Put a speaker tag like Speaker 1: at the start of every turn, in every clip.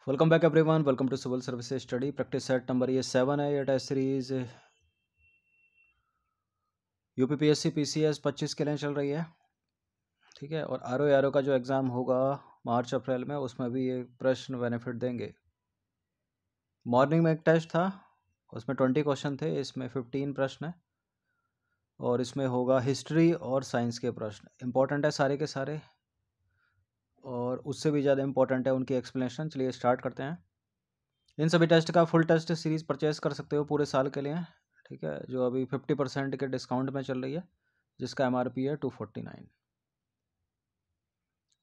Speaker 1: Welcome back everyone. Welcome to civil services study practice set number ये 7 है। ये test series UPPSC PCS 25 के लिए चल रही है। ठीक है, और आर का जो एग्ज़ाम होगा मार्च अप्रैल में, उसमें भी ये प्रश्न बेनिफिट देंगे। मॉर्निंग में एक टेस्ट था, उसमें 20 क्वेश्चन थे, इसमें 15 प्रश्न है और इसमें होगा हिस्ट्री और साइंस के प्रश्न। इंपॉर्टेंट है सारे के सारे, और उससे भी ज़्यादा इंपॉर्टेंट है उनकी एक्सप्लेनेशन। चलिए स्टार्ट करते हैं। इन सभी टेस्ट का फुल टेस्ट सीरीज़ परचेज कर सकते हो पूरे साल के लिए। ठीक है, जो अभी 50% के डिस्काउंट में चल रही है, जिसका MRP है 249।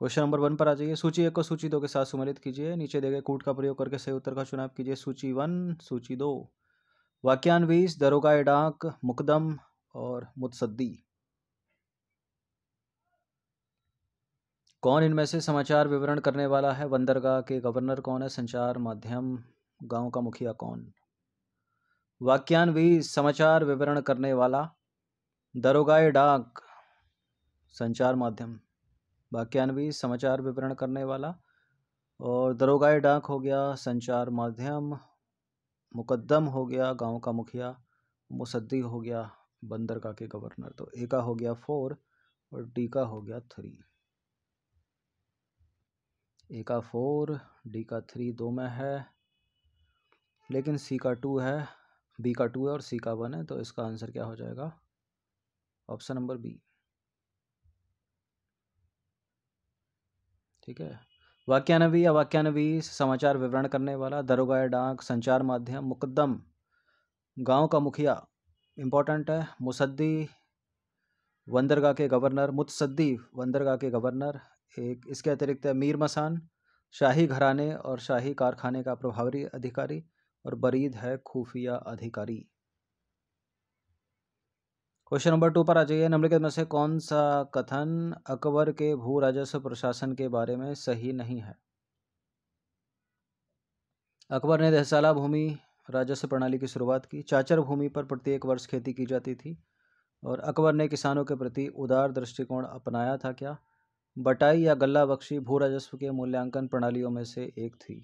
Speaker 1: क्वेश्चन नंबर 1 पर आ जाइए। सूची 1 को सूची 2 के साथ सम्मिलित कीजिए। नीचे दिए गए कूट का प्रयोग करके सही उत्तर का चुनाव कीजिए। सूची 1, सूची 2। वाक्यान्वीस, दरोगा डाक, मुकदम और मुतसद्दी। कौन इनमें से समाचार विवरण करने वाला है? बंदरगाह के गवर्नर कौन है? संचार माध्यम गांव का मुखिया कौन? वाक्यान्वीस समाचार विवरण करने वाला, दरोगाए डाक संचार माध्यम। वाक्यान्वीस समाचार विवरण करने वाला और दरोगाए डाक हो गया संचार माध्यम, मुकद्दम हो गया गांव का मुखिया, मुसद्दी हो गया बंदरगाह के गवर्नर। तो ए का हो गया 4 और डी का हो गया 3। ए का 4, डी का 3 दो में है, लेकिन सी का 2 है, बी का 2 है और सी का 1 है। तो इसका आंसर क्या हो जाएगा? Option number B. ठीक है, वाक्यान्वी या वाक्यान्वीस समाचार विवरण करने वाला, दरोगा डाक संचार माध्यम, मुकद्दम गांव का मुखिया इंपॉर्टेंट है, मुसद्दी बंदरगाह के गवर्नर, मुतसद्दी बंदरगाह के गवर्नर। एक इसके अतिरिक्त है मीर मसान, शाही घराने और शाही कारखाने का प्रभारी अधिकारी, और बरीद है खुफिया अधिकारी। क्वेश्चन नंबर 2 पर आ जाइए। निम्नलिखित में से कौन सा कथन अकबर के भू राजस्व प्रशासन के बारे में सही नहीं है? अकबर ने दहसाला भूमि राजस्व प्रणाली की शुरुआत की। चाचर भूमि पर प्रत्येक वर्ष खेती की जाती थी। और अकबर ने किसानों के प्रति उदार दृष्टिकोण अपनाया था। क्या? बटाई या गल्ला बख्शी भू राजस्व के मूल्यांकन प्रणालियों में से एक थी।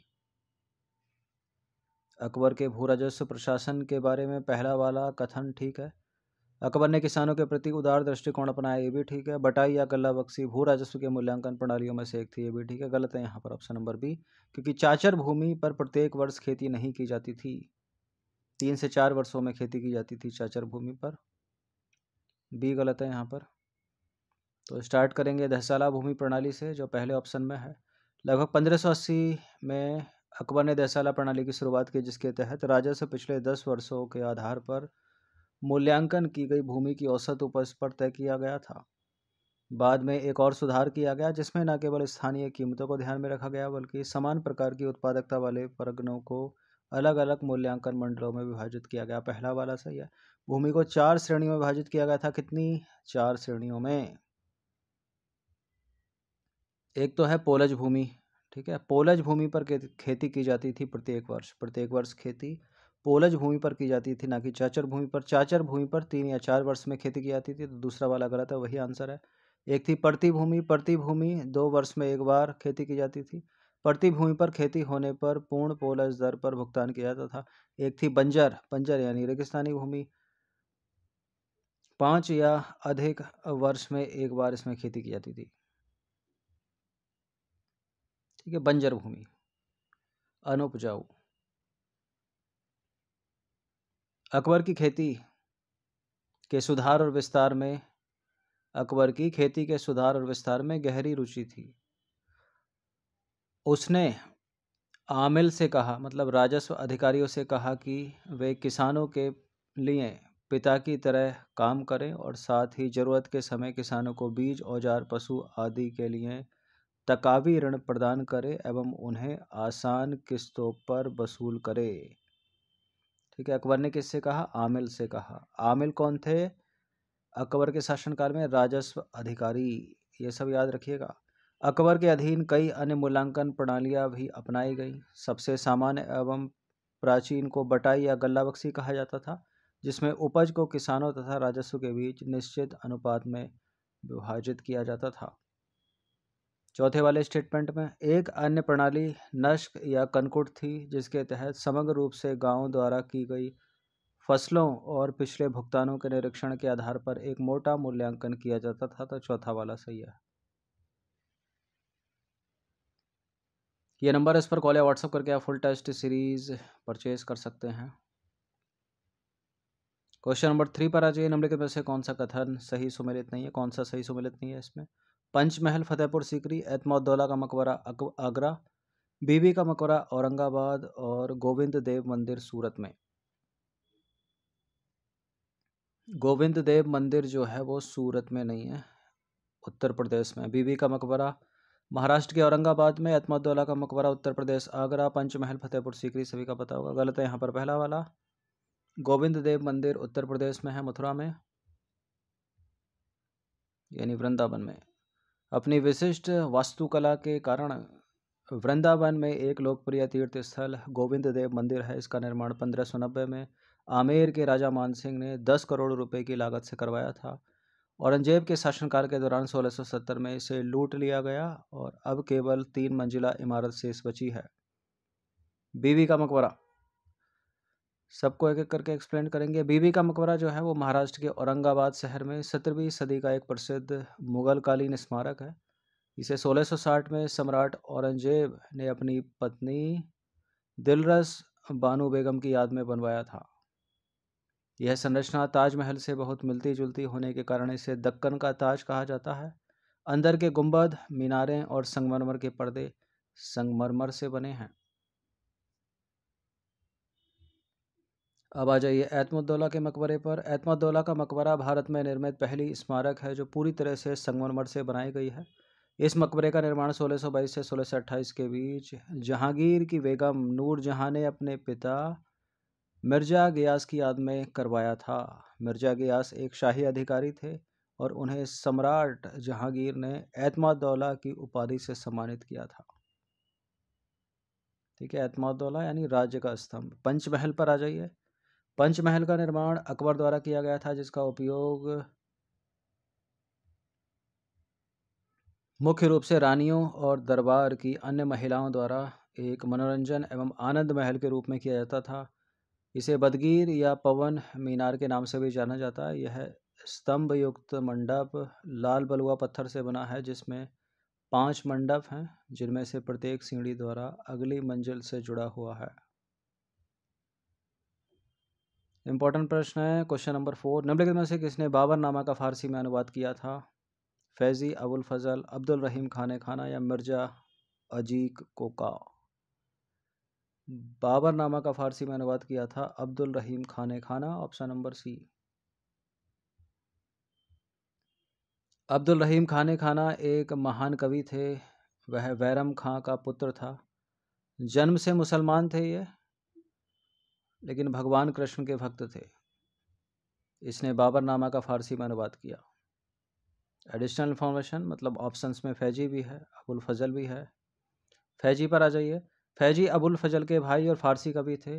Speaker 1: अकबर के भू राजस्व प्रशासन के बारे में पहला वाला कथन ठीक है। अकबर ने किसानों के प्रति उदार दृष्टिकोण अपनाया, ये भी ठीक है। बटाई या गल्ला बख्शी भू राजस्व के मूल्यांकन प्रणालियों में से एक थी, ये भी ठीक है। गलत है यहाँ पर ऑप्शन नंबर बी, क्योंकि चाचर भूमि पर प्रत्येक वर्ष खेती नहीं की जाती थी। 3 से 4 वर्षों में खेती की जाती थी चाचर भूमि पर। बी गलत है यहाँ पर। तो स्टार्ट करेंगे दहसाला भूमि प्रणाली से, जो पहले ऑप्शन में है। लगभग 1580 में अकबर ने दहसाला प्रणाली की शुरुआत की, जिसके तहत राजस्व पिछले 10 वर्षों के आधार पर मूल्यांकन की गई भूमि की औसत उपज पर तय किया गया था। बाद में एक और सुधार किया गया, जिसमें न केवल स्थानीय कीमतों को ध्यान में रखा गया, बल्कि समान प्रकार की उत्पादकता वाले परगनों को अलग अलग मूल्यांकन मंडलों में विभाजित किया गया। पहला वाला सही है। भूमि को 4 श्रेणियों में विभाजित किया गया था। कितनी? 4 श्रेणियों में। एक तो है पोलज भूमि। ठीक है, पोलज भूमि पर खेती की जाती थी प्रत्येक वर्ष खेती पोलज भूमि पर की जाती थी, ना कि चाचर भूमि पर। चाचर भूमि पर 3 या 4 वर्ष में खेती की जाती थी, तो दूसरा वाला गलत है, वही आंसर है। एक थी प्रति भूमि 2 वर्ष में एक बार खेती की जाती थी। प्रति भूमि पर खेती होने पर पूर्ण पोलज दर पर भुगतान किया जाता था। एक थी बंजर यानी रेगिस्तानी भूमि, 5 या अधिक वर्ष में एक बार इसमें खेती की जाती थी। ठीक है, बंजर भूमि, अनुपजाऊ। अकबर की खेती के सुधार और विस्तार में अकबर की खेती के सुधार और विस्तार में गहरी रुचि थी। उसने आमिल से कहा, मतलब राजस्व अधिकारियों से कहा, कि वे किसानों के लिए पिता की तरह काम करें और साथ ही जरूरत के समय किसानों को बीज, औजार, पशु आदि के लिए तकावी ऋण प्रदान करे एवं उन्हें आसान किस्तों पर वसूल करे। ठीक है, अकबर ने किससे कहा? आमिल से कहा। आमिल कौन थे अकबर के शासनकाल में? राजस्व अधिकारी। ये सब याद रखिएगा। अकबर के अधीन कई अन्य मूल्यांकन प्रणालियां भी अपनाई गई। सबसे सामान्य एवं प्राचीन को बटाई या गल्लाबख्शी कहा जाता था, जिसमें उपज को किसानों तथा राजस्व के बीच निश्चित अनुपात में विभाजित किया जाता था। चौथे वाले स्टेटमेंट में एक अन्य प्रणाली नस्क या कनकुट थी जिसके तहत समग्र रूप से गांवों द्वारा की गई फसलों और पिछले भुगतानों के निरीक्षण के आधार पर एक मोटा मूल्यांकन किया जाता था। तो चौथा वाला सही है। ये नंबर इस पर कॉल या व्हाट्सअप करके आप फुल टेस्ट सीरीज परचेज कर सकते हैं। क्वेश्चन नंबर 3 पर आ जाइए। निम्नलिखित में से कौन सा कथन सही सुमेलित नहीं है? कौन सा सही सुमेलित नहीं है इसमें? पंचमहल फतेहपुर सीकरी, एतमाउद्दौला का मकबरा आगरा, बीबी का मकबरा औरंगाबाद और गोविंद देव मंदिर सूरत में। गोविंद देव मंदिर जो है वो सूरत में नहीं है, उत्तर प्रदेश में। बीबी का मकबरा महाराष्ट्र के औरंगाबाद में, एतमाउद्दौला का मकबरा उत्तर प्रदेश आगरा, पंचमहल फतेहपुर सीकरी सभी का पता होगा। गलत है यहाँ पर पहला वाला। गोविंद देव मंदिर उत्तर प्रदेश में है, मथुरा में यानी वृंदावन में। अपनी विशिष्ट वास्तुकला के कारण वृंदावन में एक लोकप्रिय तीर्थ स्थल गोविंद देव मंदिर है। इसका निर्माण 1590 में आमेर के राजा मानसिंह ने 10 करोड़ रुपए की लागत से करवाया था। औरंगजेब के शासनकाल के दौरान 1670 में इसे लूट लिया गया और अब केवल 3 मंजिला इमारत शेष बची है। बीबी का मकबरा सबको एक एक करके एक्सप्लेन करेंगे। बीबी का मकबरा जो है वो महाराष्ट्र के औरंगाबाद शहर में 17वीं सदी का एक प्रसिद्ध मुगलकालीन स्मारक है। इसे 1660 में सम्राट औरंगजेब ने अपनी पत्नी दिलरस बानो बेगम की याद में बनवाया था। यह संरचना ताजमहल से बहुत मिलती जुलती होने के कारण इसे दक्कन का ताज कहा जाता है। अंदर के गुंबद, मीनारें और संगमरमर के पर्दे संगमरमर से बने हैं। अब आ जाइए एतमुद्दौला के मकबरे पर। एतमुद्दौला का मकबरा भारत में निर्मित पहली स्मारक है जो पूरी तरह से संगमरमर से बनाई गई है। इस मकबरे का निर्माण 1622 से 1628 के बीच जहांगीर की बेगम नूरजहां ने अपने पिता मिर्जा गियास की याद में करवाया था। मिर्जा गियास एक शाही अधिकारी थे और उन्हें सम्राट जहांगीर ने एतमुद्दौला की उपाधि से सम्मानित किया था। ठीक है, एतमुद्दौला यानी राज्य का स्तंभ। पंचमहल पर आ जाइए। पंचमहल का निर्माण अकबर द्वारा किया गया था जिसका उपयोग मुख्य रूप से रानियों और दरबार की अन्य महिलाओं द्वारा एक मनोरंजन एवं आनंद महल के रूप में किया जाता था। इसे बदगीर या पवन मीनार के नाम से भी जाना जाता है। यह स्तंभ युक्त मंडप लाल बलुआ पत्थर से बना है जिसमें 5 मंडप हैं जिनमें से प्रत्येक सीढ़ी द्वारा अगली मंजिल से जुड़ा हुआ है। इंपॉर्टेंट प्रश्न है क्वेश्चन नंबर 4। निम्नलिखित में से किसने बाबरनामा का फारसी में अनुवाद किया था? फैजी, अबुल फजल, अब्दुल रहीम खाने खाना या मिर्जा अजीक कोका? बाबरनामा का फारसी में अनुवाद किया था अब्दुल रहीम खाने खाना, ऑप्शन नंबर सी। अब्दुल रहीम खाने खाना एक महान कवि थे। वह बैरम खां का पुत्र था। जन्म से मुसलमान थे ये, लेकिन भगवान कृष्ण के भक्त थे। इसने बाबरनामा का फारसी में अनुवाद किया। एडिशनल इन्फॉर्मेशन मतलब ऑप्शंस में फैजी भी है, अबुल फजल भी है। फैजी पर आ जाइए। फैजी अबुल फजल के भाई और फारसी कवि थे।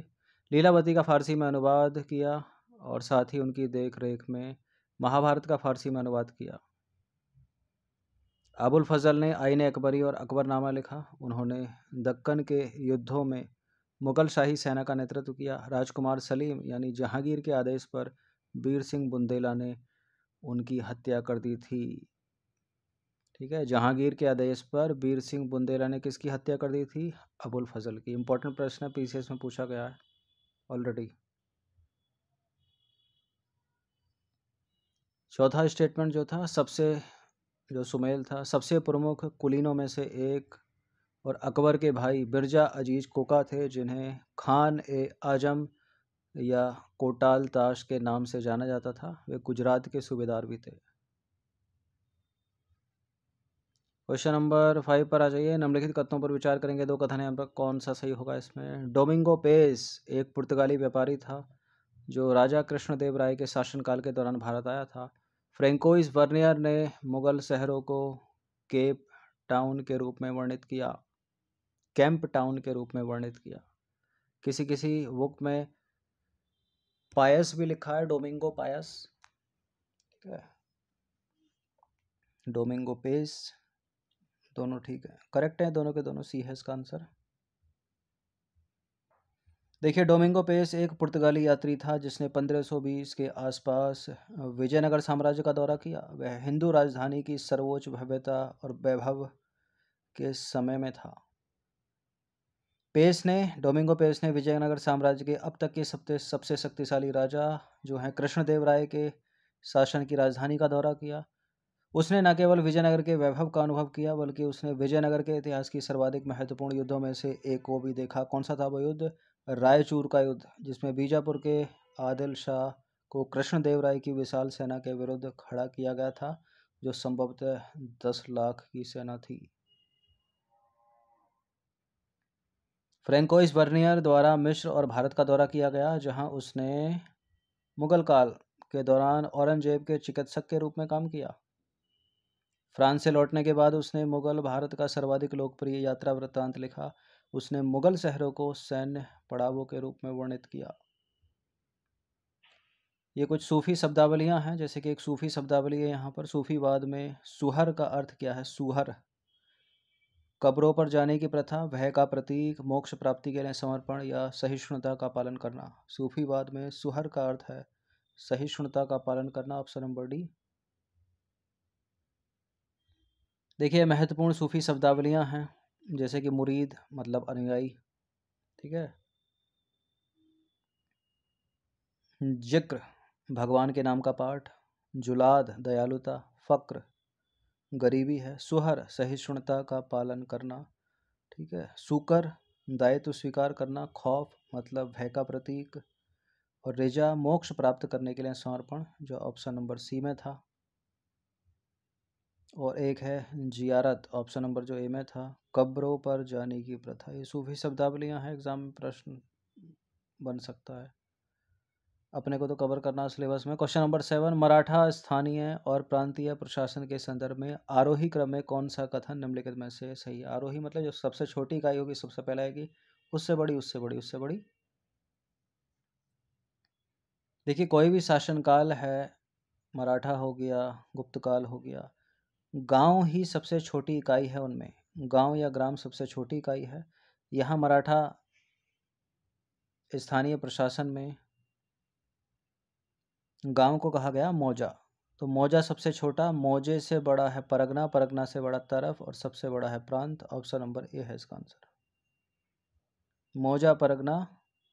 Speaker 1: लीलावती का फारसी में अनुवाद किया और साथ ही उनकी देख रेख में महाभारत का फारसी में अनुवाद किया। अबुल फजल ने आईन अकबरी और अकबरनामा लिखा। उन्होंने दक्कन के युद्धों में मुगल शाही सेना का नेतृत्व किया। राजकुमार सलीम यानी जहांगीर के आदेश पर बीर सिंह बुंदेला ने उनकी हत्या कर दी थी। ठीक है, जहांगीर के आदेश पर बीर सिंह बुंदेला ने किसकी हत्या कर दी थी? अबुल फजल की। इंपॉर्टेंट प्रश्न है, पीसीएस में पूछा गया है ऑलरेडी। चौथा स्टेटमेंट जो था जो सुमेल था, सबसे प्रमुख कुलीनों में से एक और अकबर के भाई बिरजा अजीज कोका थे जिन्हें खान ए आजम या कोटाल ताश के नाम से जाना जाता था। वे गुजरात के सूबेदार भी थे। क्वेश्चन नंबर 5 पर आ जाइए। निम्नलिखित कथनों पर विचार करेंगे। 2 कथन है, कौन सा सही होगा इसमें? डोमिंगो पेस एक पुर्तगाली व्यापारी था जो राजा कृष्णदेव राय के शासनकाल के दौरान भारत आया था। फ्रेंकोइस वर्नियर ने मुगल शहरों को केप टाउन के रूप में वर्णित किया, कैंप टाउन के रूप में वर्णित किया। किसी किसी बुक में पायस भी लिखा है, डोमिंगो पायस। ठीक है, डोमिंगो पेस, दोनों ठीक है, करेक्ट है दोनों के दोनों, सी है इसका आंसर। देखिए, डोमिंगो पेस एक पुर्तगाली यात्री था जिसने 1520 के आसपास विजयनगर साम्राज्य का दौरा किया। वह हिंदू राजधानी की सर्वोच्च भव्यता और वैभव के समय में था। डोमिंगो पेस ने विजयनगर साम्राज्य के अब तक के सबसे शक्तिशाली राजा जो हैं कृष्णदेव राय के शासन की राजधानी का दौरा किया। उसने न केवल विजयनगर के वैभव का अनुभव किया बल्कि उसने विजयनगर के इतिहास की सर्वाधिक महत्वपूर्ण युद्धों में से एक को भी देखा। कौन सा था वो युद्ध? रायचूर का युद्ध, जिसमें बीजापुर के आदिल शाह को कृष्णदेव राय की विशाल सेना के विरुद्ध खड़ा किया गया था, जो संभवतः 10 लाख की सेना थी। फ्रैंकोइस बर्नियर द्वारा मिस्र और भारत का दौरा किया गया, जहां उसने मुगल काल के दौरान औरंगजेब के चिकित्सक के रूप में काम किया। फ्रांस से लौटने के बाद उसने मुगल भारत का सर्वाधिक लोकप्रिय यात्रा वृत्तांत लिखा। उसने मुगल शहरों को सैन्य पड़ावों के रूप में वर्णित किया। ये कुछ सूफी शब्दावलियां हैं, जैसे कि एक सूफी शब्दावली है यहाँ पर। सूफीवाद में सुहर का अर्थ क्या है? सुहर कब्रों पर जाने की प्रथा, भय का प्रतीक, मोक्ष प्राप्ति के लिए समर्पण या सहिष्णुता का पालन करना। सूफीवाद में सुहर का अर्थ है सहिष्णुता का पालन करना, ऑप्शन नंबर डी। देखिए, महत्वपूर्ण सूफी शब्दावलियां हैं, जैसे कि मुरीद मतलब अनुयायी, ठीक है। जिक्र भगवान के नाम का पाठ, जुलाद दयालुता, फक्र गरीबी है, सुहर सहिष्णुता का पालन करना, ठीक है। सुकर दायित्व स्वीकार करना, खौफ मतलब भय का प्रतीक, और रिजा मोक्ष प्राप्त करने के लिए समर्पण, जो ऑप्शन नंबर सी में था। और एक है जियारत, ऑप्शन नंबर जो ए में था, कब्रों पर जाने की प्रथा। ये सूफी शब्दावलियां हैं, एग्जाम में प्रश्न बन सकता है। अपने को तो कवर करना सिलेबस में। क्वेश्चन नंबर 7, मराठा स्थानीय और प्रांतीय प्रशासन के संदर्भ में आरोही क्रम में कौन सा कथन निम्नलिखित में से सही है? आरोही मतलब जो सबसे छोटी इकाई होगी सबसे पहले आएगी, उससे बड़ी, उससे बड़ी, उससे बड़ी। देखिए, कोई भी शासनकाल है, मराठा हो गया, गुप्त काल हो गया, गांव ही सबसे छोटी इकाई है उनमें। गांव या ग्राम सबसे छोटी इकाई है। यहाँ मराठा स्थानीय प्रशासन में गांव को कहा गया मौजा। तो मौजा सबसे छोटा, मौजे से बड़ा है परगना, परगना से बड़ा तरफ, और सबसे बड़ा है प्रांत। ऑप्शन नंबर ए है इसका आंसर। मौजा, परगना,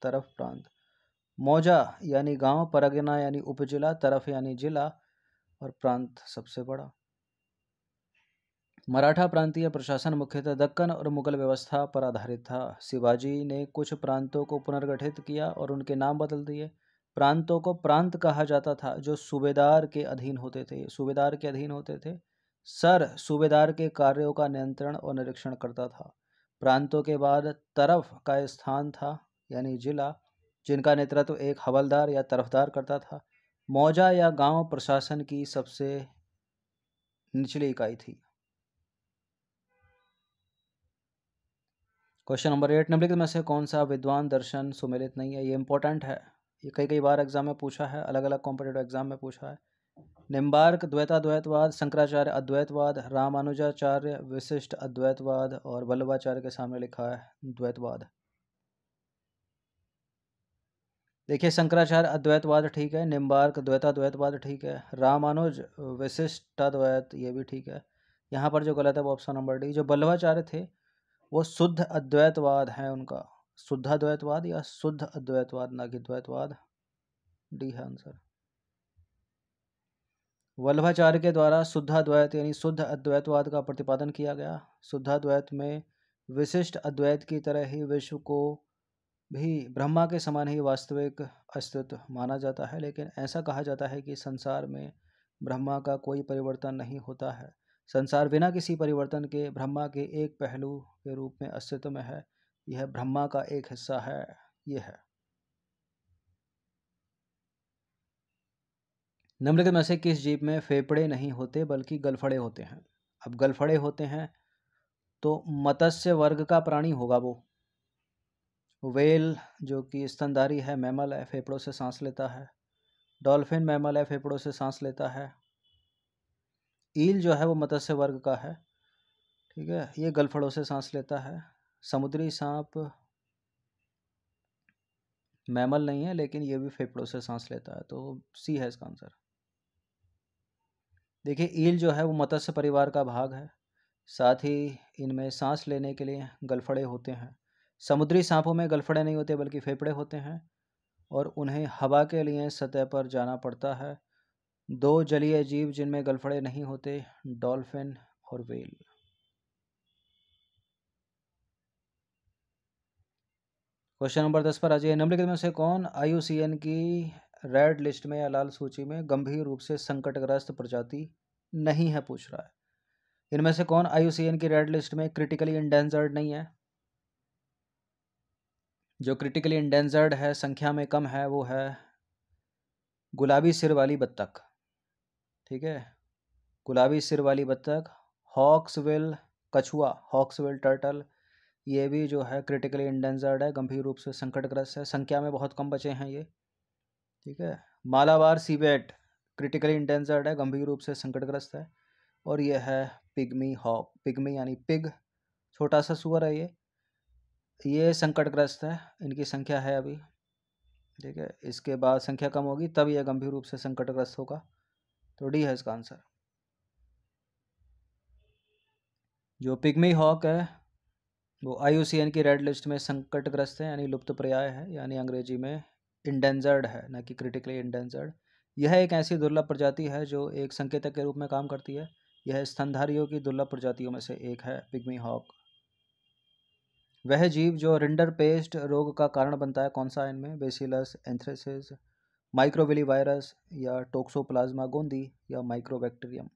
Speaker 1: तरफ, प्रांत। मौजा यानी गांव, परगना यानी उपजिला, तरफ यानी जिला, और प्रांत सबसे बड़ा। मराठा प्रांतीय प्रशासन मुख्यतः दक्कन और मुगल व्यवस्था पर आधारित था। शिवाजी ने कुछ प्रांतों को पुनर्गठित किया और उनके नाम बदल दिए। प्रांतों को प्रांत कहा जाता था जो सूबेदार के अधीन होते थे, सूबेदार के अधीन होते थे। सर सूबेदार के कार्यों का नियंत्रण और निरीक्षण करता था। प्रांतों के बाद तरफ का स्थान था, यानी जिला, जिनका नेतृत्व एक हवलदार या तरफदार करता था। मौजा या गांव प्रशासन की सबसे निचली इकाई थी। क्वेश्चन नंबर 8, निम्नलिखित में से कौन सा विद्वान दर्शन सुमेलित नहीं है? ये इंपॉर्टेंट है, ये कई कई बार एग्जाम में पूछा है, अलग अलग कॉम्पिटेटिव एग्जाम में पूछा है। निम्बार्क द्वैताद्वैतवाद, शंकराचार्य अद्वैतवाद, रामानुजाचार्य विशिष्ट अद्वैतवाद, और वल्लभाचार्य के सामने लिखा है द्वैतवाद। देखिए, शंकराचार्य अद्वैतवाद ठीक है, निम्बार्क द्वैताद्वैतवाद ठीक है, रामानुज विशिष्टाद्वैत ये भी ठीक है। यहाँ पर जो गलत है वो ऑप्शन नंबर डी। जो वल्लभाचार्य थे वो शुद्ध अद्वैतवाद है उनका, शुद्ध अद्वैतवाद या शुद्ध अद्वैतवाद, ना कि द्वैतवाद। डी है आंसर। वल्लभाचार्य के द्वारा शुद्धाद्वैत यानी शुद्ध अद्वैतवाद का प्रतिपादन किया गया। शुद्धाद्वैत में विशिष्ट अद्वैत की तरह ही विश्व को भी ब्रह्मा के समान ही वास्तविक अस्तित्व माना जाता है, लेकिन ऐसा कहा जाता है कि संसार में ब्रह्मा का कोई परिवर्तन नहीं होता है। संसार बिना किसी परिवर्तन के ब्रह्मा के एक पहलू के रूप में अस्तित्व में है। यह ब्रह्मा का एक हिस्सा है। यह है। निम्नलिखित में से किस जीव में फेफड़े नहीं होते बल्कि गलफड़े होते हैं? अब गलफड़े होते हैं तो मत्स्य वर्ग का प्राणी होगा वो। वेल जो कि स्तनधारी है, मैमल है, फेफड़ों से सांस लेता है। डॉल्फिन मैमल है, फेफड़ों से सांस लेता है। ईल जो है वो मत्स्य वर्ग का है, ठीक है, ये गलफड़ों से सांस लेता है। समुद्री सांप मैमल नहीं है, लेकिन ये भी फेफड़ों से सांस लेता है, तो सी है इसका आंसर। देखिए, ईल जो है वो मत्स्य परिवार का भाग है, साथ ही इनमें सांस लेने के लिए गलफड़े होते हैं। समुद्री सांपों में गलफड़े नहीं होते बल्कि फेफड़े होते हैं, और उन्हें हवा के लिए सतह पर जाना पड़ता है। दो जलीय जीव जिनमें गलफड़े नहीं होते, डॉल्फिन और व्हेल। क्वेश्चन नंबर 10 पर आ जाइए। निम्नलिखित में से कौन IUCN की रेड लिस्ट में या लाल सूची में गंभीर रूप से संकटग्रस्त प्रजाति नहीं है, पूछ रहा है। इनमें से कौन IUCN की रेड लिस्ट में क्रिटिकली इंडेंजर्ड नहीं है? जो क्रिटिकली इंडेंजर्ड है, संख्या में कम है, वो है गुलाबी सिर वाली बत्तख। ठीक है, गुलाबी सिर वाली बत्तख, हॉक्सविल कछुआ, हॉक्सविल टर्टल, ये भी जो है क्रिटिकली इंडेंजर्ड है, गंभीर रूप से संकटग्रस्त है, संख्या में बहुत कम बचे हैं ये। ठीक है, मालाबार सीबेट क्रिटिकली इंडेंजर्ड है, गंभीर रूप से संकटग्रस्त है। और ये है पिग्मी हॉक, पिग्मी यानी पिग, छोटा सा सुअर है ये संकटग्रस्त है, इनकी संख्या है अभी। ठीक है, इसके बाद संख्या कम होगी तब यह गंभीर रूप से संकटग्रस्त होगा, तो डी है इसका आंसर। जो पिग्मी हॉक है वो IUCN की रेड लिस्ट में संकटग्रस्त है, यानी लुप्तप्राय है, यानी अंग्रेजी में इंडेंजर्ड है, न कि क्रिटिकली इंडेंजर्ड। यह एक ऐसी दुर्लभ प्रजाति है जो एक संकेतक के रूप में काम करती है। यह स्तनधारियों की दुर्लभ प्रजातियों में से एक है, पिग्मी हॉक। वह जीव जो रिंडरपेस्ट रोग का कारण बनता है, कौन सा है इनमें? बेसिलस, एंथ्रेसिस, माइक्रोविली वायरस, या टोक्सोप्लाज्मा गोंदी, या माइक्रोबैक्टीरियम।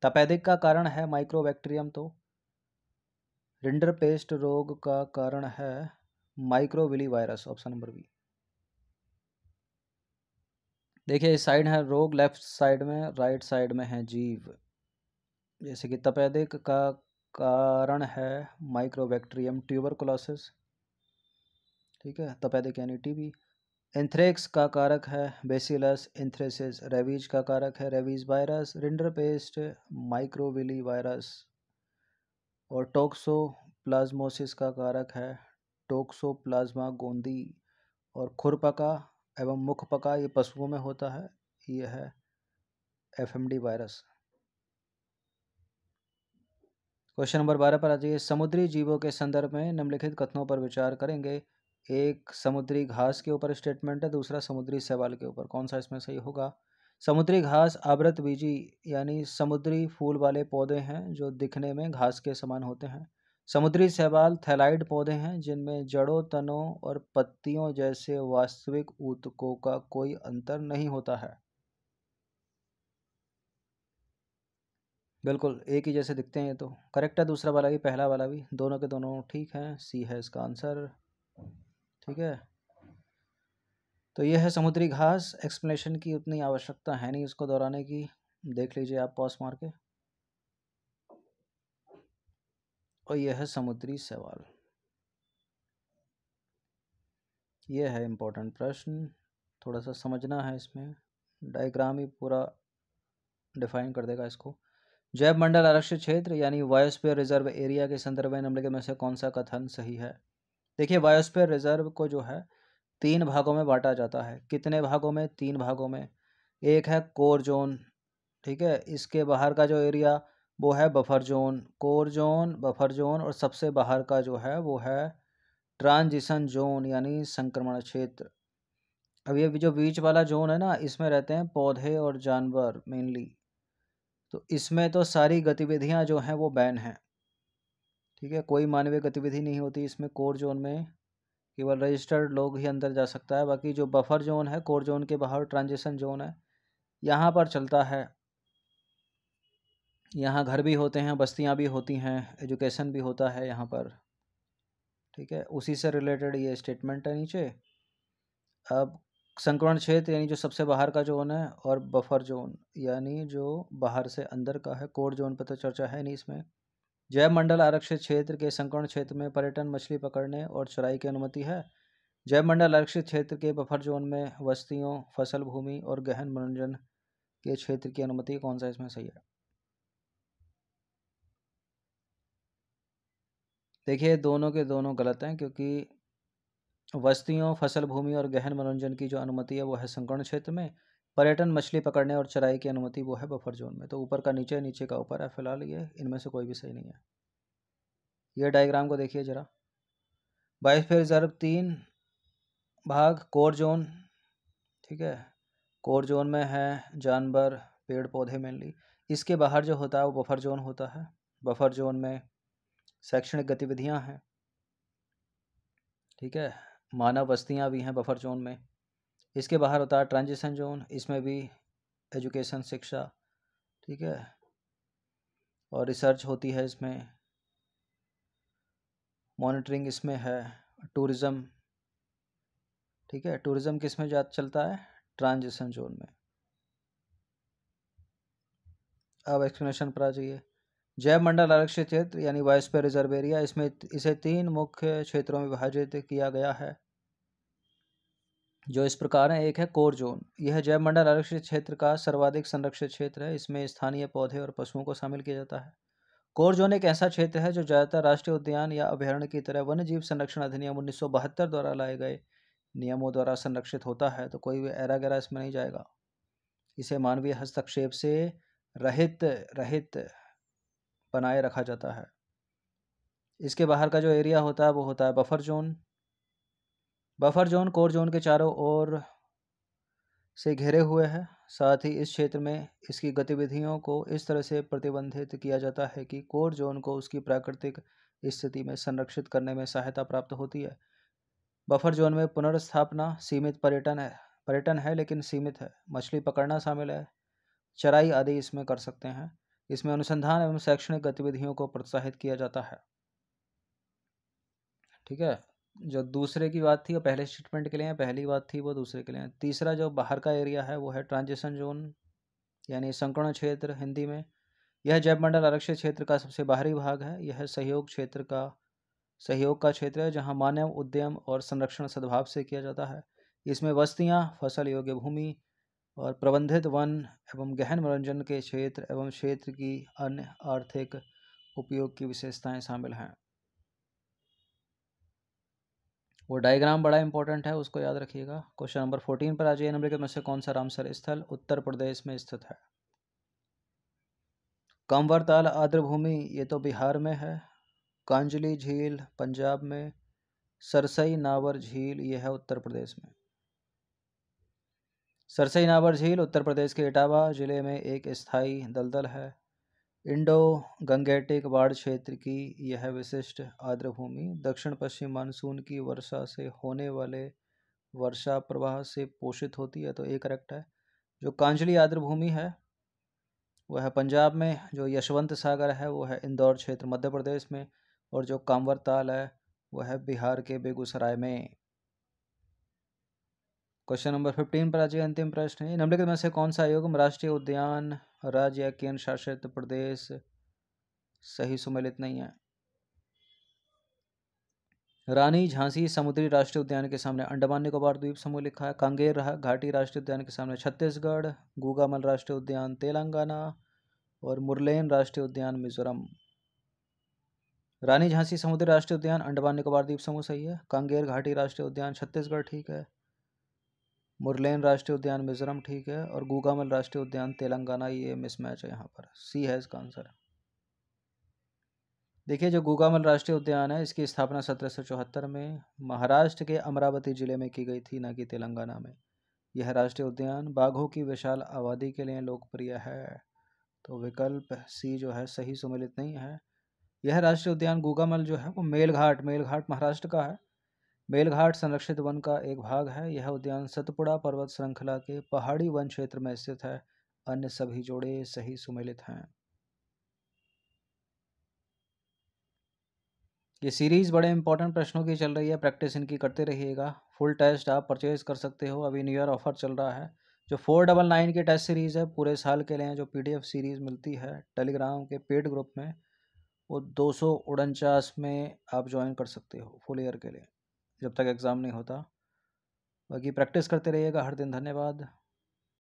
Speaker 1: तपेदिक का कारण है माइक्रोबैक्टीरियम, तो रिंडरपेस्ट रोग का कारण है microvilli virus, option number B. देखिए, इस साइड है रोग, लेफ्ट साइड में, राइट साइड में है जीव। जैसे कि तपेदिक का कारण है माइक्रोबैक्टीरियम ट्यूबरकुलोसिस। ठीक है, तपेदिक यानी टीबी। एंथ्रेक्स का कारक है बेसिलस एंथ्रेसिस। रेबीज का कारक है rabies virus. Rinderpest microvilli virus. और टोक्सोप्लाज्मोसिस का कारक है टोक्सोप्लाज्मा गोंदी। और खुरपका एवं मुखपका ये पशुओं में होता है, ये है FMD वायरस। क्वेश्चन नंबर 12 पर आ जाइए। समुद्री जीवों के संदर्भ में निम्नलिखित कथनों पर विचार करेंगे। एक समुद्री घास के ऊपर स्टेटमेंट है, दूसरा समुद्री शैवाल के ऊपर। कौन सा इसमें सही होगा? समुद्री घास आवृतबीजी यानी समुद्री फूल वाले पौधे हैं जो दिखने में घास के समान होते हैं। समुद्री शैवाल थैलाइड पौधे हैं जिनमें जड़ों, तनों और पत्तियों जैसे वास्तविक ऊतकों का कोई अंतर नहीं होता है। बिल्कुल एक ही जैसे दिखते हैं, ये तो करेक्ट है। दूसरा वाला भी, पहला वाला भी, दोनों के दोनों ठीक हैं, सी है इसका आंसर। ठीक है, तो ये है समुद्री घास। एक्सप्लेनेशन की उतनी आवश्यकता है नहीं इसको दोहराने की, देख लीजिए आप पॉज मार के। और यह है समुद्री शैवाल। ये है इम्पोर्टेंट प्रश्न, थोड़ा सा समझना है, इसमें डायग्राम ही पूरा डिफाइन कर देगा इसको। जैव मंडल आरक्षित क्षेत्र यानी बायोस्फीयर रिजर्व एरिया के संदर्भ में निम्नलिखित में से कौन सा कथन सही है? देखिए, बायोस्फीयर रिजर्व को जो है 3 भागों में बांटा जाता है। कितने भागों में? 3 भागों में। एक है कोर जोन, ठीक है, इसके बाहर का जो एरिया वो है buffer zone. Core zone, buffer zone, और सबसे बाहर का जो है वो है ट्रांजिशन जोन यानी संक्रमण क्षेत्र। अब ये जो बीच वाला जोन है ना, इसमें रहते हैं पौधे और जानवर मेनली, तो इसमें तो सारी गतिविधियां जो हैं वो बैन हैं। ठीक है, कोई मानवीय गतिविधि नहीं होती इसमें। कोर जोन में केवल रजिस्टर्ड लोग ही अंदर जा सकता है। बाकी जो बफर जोन है, कोर जोन के बाहर ट्रांजिशन जोन है, यहाँ पर चलता है। यहाँ घर भी होते हैं, बस्तियाँ भी होती हैं, एजुकेशन भी होता है यहाँ पर। ठीक है, उसी से रिलेटेड ये स्टेटमेंट है नीचे। अब संक्रमण क्षेत्र यानी जो सबसे बाहर का जोन है, और बफर जोन यानी जो बाहर से अंदर का है। कोर जोन पर तो चर्चा है नहीं इसमें। जैव मंडल आरक्षित क्षेत्र के संक्रमण क्षेत्र में पर्यटन, मछली पकड़ने और चराई की अनुमति है। जैव मंडल आरक्षित क्षेत्र के बफर जोन में बस्तियों, फसल भूमि और गहन मनोरंजन के क्षेत्र की अनुमति। कौन सा इसमें सही है? देखिए दोनों के दोनों गलत हैं, क्योंकि वस्तियों, फसल भूमि और गहन मनोरंजन की जो अनुमति है वो है संकीर्ण क्षेत्र में। पर्यटन, मछली पकड़ने और चराई की अनुमति वो है बफर जोन में। तो ऊपर का नीचे, नीचे का ऊपर है। फिलहाल ये इनमें से कोई भी सही नहीं है। ये डायग्राम को देखिए जरा। बायोस्फीयर रिजर्व 3 भाग। कोर जोन, ठीक है, कोर जोन में है जानवर, पेड़ पौधे मेनली। इसके बाहर जो होता है वो बफर जोन होता है। बफर जोन में शैक्षणिक गतिविधियां हैं, ठीक है, मानव बस्तियां भी हैं बफर जोन में। इसके बाहर होता है ट्रांजिशन जोन, इसमें भी एजुकेशन, शिक्षा, ठीक है, और रिसर्च होती है इसमें। मॉनिटरिंग इसमें है। टूरिज़्म, ठीक है, टूरिज़्म किस में ज़्यादा चलता है? ट्रांजिशन जोन में। अब एक्सप्लेनेशन पर आ जाइए। जैव मंडल आरक्षित क्षेत्र यानी बायोस्फीयर रिजर्व एरिया, इसमें इसे 3 मुख्य क्षेत्रों में विभाजित किया गया है जो इस प्रकार है। एक है कोर जोन, यह जैव मंडल आरक्षित क्षेत्र का सर्वाधिक संरक्षित क्षेत्र है। इसमें स्थानीय पौधे और पशुओं को शामिल किया जाता है। कोर जोन एक ऐसा क्षेत्र है जो ज़्यादातर राष्ट्रीय उद्यान या अभयारण्य की तरह वन्य जीव संरक्षण अधिनियम 1972 द्वारा लाए गए नियमों द्वारा संरक्षित होता है। तो कोई भी ऐरा गैरा इसमें नहीं जाएगा। इसे मानवीय हस्तक्षेप से रहित रहित बनाए रखा जाता है। इसके बाहर का जो एरिया होता है वो होता है buffer zone. Buffer zone core zone के चारों ओर से घिरे हुए है। साथ ही इस क्षेत्र में इसकी गतिविधियों को इस तरह से प्रतिबंधित किया जाता है कि कोर जोन को उसकी प्राकृतिक स्थिति में संरक्षित करने में सहायता प्राप्त होती है। बफर जोन में पुनर्स्थापना सीमित पर्यटन है लेकिन सीमित है। मछली पकड़ना शामिल है, चराई आदि इसमें कर सकते हैं। इसमें अनुसंधान एवं शैक्षणिक गतिविधियों को प्रोत्साहित किया जाता है, ठीक है। जो दूसरे की बात थी वो पहले स्टेटमेंट के लिए है, पहली बात थी वो दूसरे के लिए है। तीसरा जो बाहर का एरिया है वो है ट्रांजिशन जोन यानी संकीर्ण क्षेत्र हिंदी में। यह जैव मंडल आरक्षित क्षेत्र का सबसे बाहरी भाग है। यह सहयोग का क्षेत्र है जहां मानव उद्यम और संरक्षण सद्भाव से किया जाता है। इसमें बस्तियां, फसल योग्य भूमि और प्रबंधित वन एवं गहन मनोरंजन के क्षेत्र एवं क्षेत्र की अन्य आर्थिक उपयोग की विशेषताएं शामिल हैं। वो डायग्राम बड़ा इंपॉर्टेंट है, उसको याद रखिएगा। क्वेश्चन नंबर 14 पर आ जाइए। निम्नलिखित में से कौन सा रामसर स्थल उत्तर प्रदेश में स्थित है? कंवरताल आर्द्रभूमि, ये तो बिहार में है। कांजली झील पंजाब में। सरसई नावर झील ये है उत्तर प्रदेश में। सरसई नावर झील उत्तर प्रदेश के इटावा जिले में एक स्थायी दलदल है। इंडो गंगेटिक बाढ़ क्षेत्र की यह विशिष्ट आर्द्रभूमि दक्षिण पश्चिम मानसून की वर्षा से होने वाले वर्षा प्रवाह से पोषित होती है। तो एक करेक्ट है। जो कांजली आर्द्रभूमि है वह है पंजाब में। जो यशवंत सागर है वो है इंदौर क्षेत्र मध्य प्रदेश में। और जो कांवर ताल है वह है बिहार के बेगूसराय में। क्वेश्चन नंबर 15 पर आज ये अंतिम प्रश्न है। निम्नलिखित में से कौन सा एवं राष्ट्रीय उद्यान, राज्य या केंद्र शासित प्रदेश सही सुमेलित नहीं है? रानी झांसी समुद्री राष्ट्रीय उद्यान के सामने अंडमान निकोबार द्वीप समूह लिखा है। कांगेर घाटी राष्ट्रीय उद्यान के सामने छत्तीसगढ़। गूगामल राष्ट्रीय उद्यान तेलंगाना और मुरलेन राष्ट्रीय उद्यान मिजोरम। रानी झांसी समुद्री राष्ट्रीय उद्यान अंडमान निकोबार द्वीप समूह सही है। कांगेर घाटी राष्ट्रीय उद्यान छत्तीसगढ़ ठीक है। मुरलेन राष्ट्रीय उद्यान मिजोरम ठीक है। और गूगामल राष्ट्रीय उद्यान तेलंगाना, ये मिसमैच है यहाँ पर। सी है इसका आंसर। देखिए जो गूगामल राष्ट्रीय उद्यान है इसकी स्थापना 1774 में महाराष्ट्र के अमरावती जिले में की गई थी, न कि तेलंगाना में। यह राष्ट्रीय उद्यान बाघों की विशाल आबादी के लिए लोकप्रिय है। तो विकल्प सी जो है सही सुमेलित नहीं है। यह राष्ट्रीय उद्यान गूगामल जो है वो मेलघाट महाराष्ट्र का है। मेलघाट संरक्षित वन का एक भाग है। यह उद्यान सतपुड़ा पर्वत श्रृंखला के पहाड़ी वन क्षेत्र में स्थित है। अन्य सभी जोड़े सही सुमेलित हैं। ये सीरीज़ बड़े इंपॉर्टेंट प्रश्नों की चल रही है, प्रैक्टिस इनकी करते रहिएगा। फुल टेस्ट आप परचेज कर सकते हो, अभी न्यू ईयर ऑफर चल रहा है। जो 499 की टेस्ट सीरीज़ है पूरे साल के लिए, जो PDF सीरीज़ मिलती है टेलीग्राम के पेड ग्रुप में, वो 249 में आप ज्वाइन कर सकते हो फुल ईयर के लिए, जब तक एग्ज़ाम नहीं होता। बाकी प्रैक्टिस करते रहिएगा हर दिन। धन्यवाद।